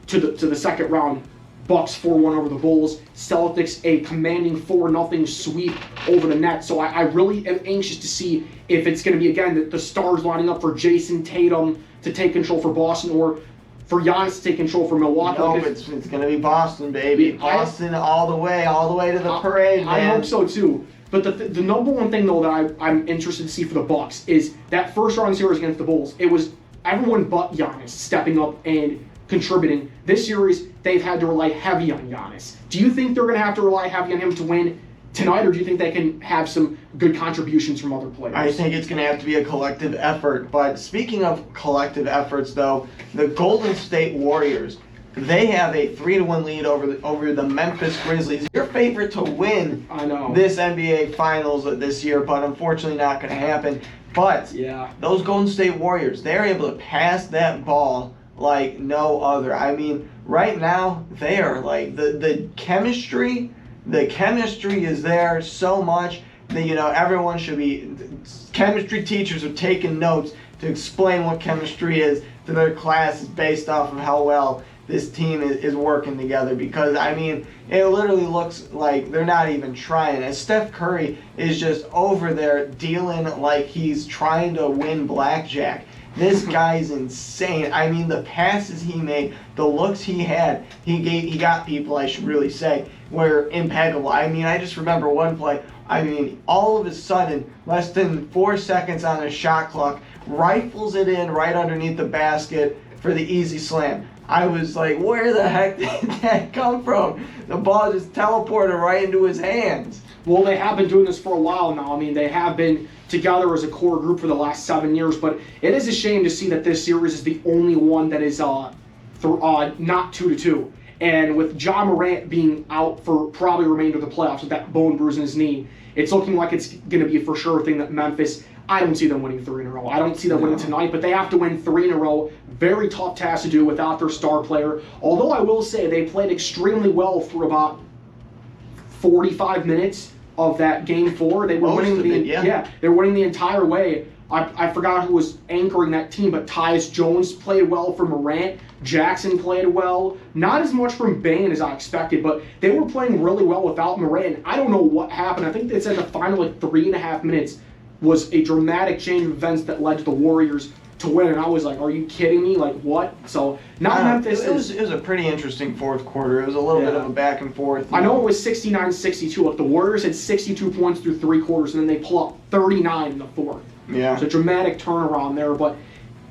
to the second round. Bucks 4-1 over the Bulls. Celtics a commanding 4-0 sweep over the Nets. So I really am anxious to see if it's going to be, again, the stars lining up for Jason Tatum to take control for Boston or for Giannis to take control for Milwaukee. No, it's going to be Boston, baby. Boston all the way to the parade, man. I hope so, too. But the number one thing, though, that I'm interested to see for the Bucks is that first round series against the Bulls. It was everyone but Giannis stepping up and contributing. This series, they've had to rely heavy on Giannis. Do you think they're going to have to rely heavy on him to win tonight, or do you think they can have some good contributions from other players? I think it's going to have to be a collective effort. But speaking of collective efforts, though, the Golden State Warriors, they have a 3-1 lead over the Memphis Grizzlies. Your favorite to win this NBA Finals this year, but unfortunately not going to happen. But those Golden State Warriors, they're able to pass that ball like no other. I mean, right now, they are like the chemistry is there so much that, everyone should be, chemistry teachers are taking notes to explain what chemistry is to their classes based off of how well this team is working together, because, I mean, it literally looks like they're not even trying. And Steph Curry is just over there dealing like he's trying to win blackjack. This guy's insane. I mean, the passes he made, the looks he had, he got people, I should really say, were impeccable. I mean, I just remember one play. I mean, all of a sudden, less than 4 seconds on the shot clock, rifles it in right underneath the basket for the easy slam. I was like, where the heck did that come from? The ball just teleported right into his hands. Well, they have been doing this for a while now. I mean, they have been together as a core group for the last 7 years, but it is a shame to see that this series is the only one that is not 2-2. And with John Morant being out for probably the remainder of the playoffs with that bone bruise in his knee, it's looking like it's going to be a for sure thing that Memphis, I don't see them winning 3 in a row. I don't see them winning tonight, but they have to win 3 in a row. Very tough task to do without their star player. Although I will say they played extremely well for about 45 minutes of that game 4. They were winning they were winning the entire way. I forgot who was anchoring that team, but Tyus Jones played well for Morant. Jackson played well. Not as much from Bane as I expected, but they were playing really well without Morant. I don't know what happened. I think they said the final 3.5 minutes was a dramatic change of events that led to the Warriors to win, and I was like, are you kidding me? Like, what? So now Memphis it was a pretty interesting fourth quarter. It was a little bit of a back and forth. I know it was 69-62. Like, the Warriors had 62 points through 3 quarters, and then they pull up 39 in the fourth. Yeah. It's a dramatic turnaround there, but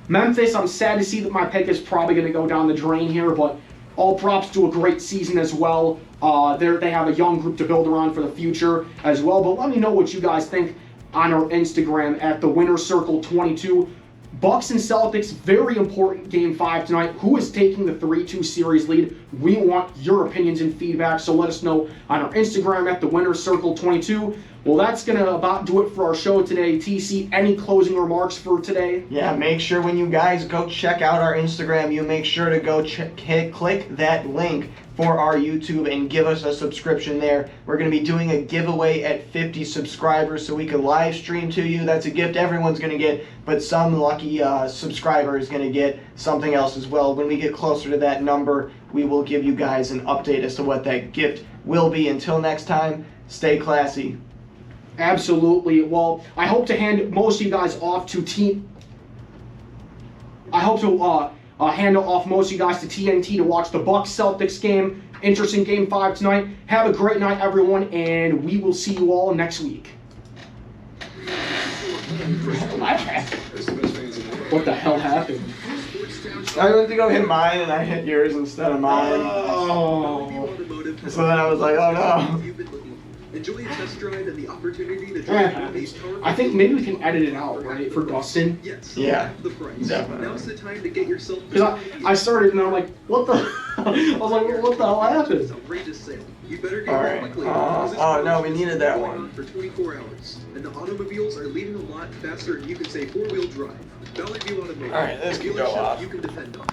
Memphis, I'm sad to see that my pick is probably going to go down the drain here, but all props to a great season as well. They have a young group to build around for the future as well, but let me know what you guys think on our Instagram at the Winner's Circle 22. Bucks and Celtics, very important Game 5 tonight. Who is taking the 3-2 series lead? We want your opinions and feedback, so let us know on our Instagram at the Winner's Circle 22. Well, that's going to about do it for our show today. TC, any closing remarks for today? Yeah, make sure when you guys go check out our Instagram, you make sure to go click that link for our YouTube and give us a subscription there. We're going to be doing a giveaway at 50 subscribers so we can live stream to you. That's a gift everyone's going to get, but some lucky subscriber is going to get something else as well. When we get closer to that number, we will give you guys an update as to what that gift will be. Until next time, stay classy. Absolutely. Well, I hope to hand most of you guys off to hand off most of you guys to TNT to watch the Bucks-Celtics game. Interesting Game 5 tonight. Have a great night, everyone, and we will see you all next week. What the hell happened? I went to go hit mine, and I hit yours instead of mine. Oh. So then I was like, oh no. Enjoy a test drive and the opportunity to drive these cars. I think maybe we can edit it out, right, for Dustin? Yes. Yeah. The price. Definitely. Now's the time to get yourself. Because I started and I'm like, what the? I was like, what the hell happened? Outrageous sale. You better get Alright. quickly. Oh no, we needed that one. For 24 hours, and the automobiles are leaving the lot faster than you can say 4-wheel drive. Valley View Automotive. Alright, this can go Dealership off. You can depend on.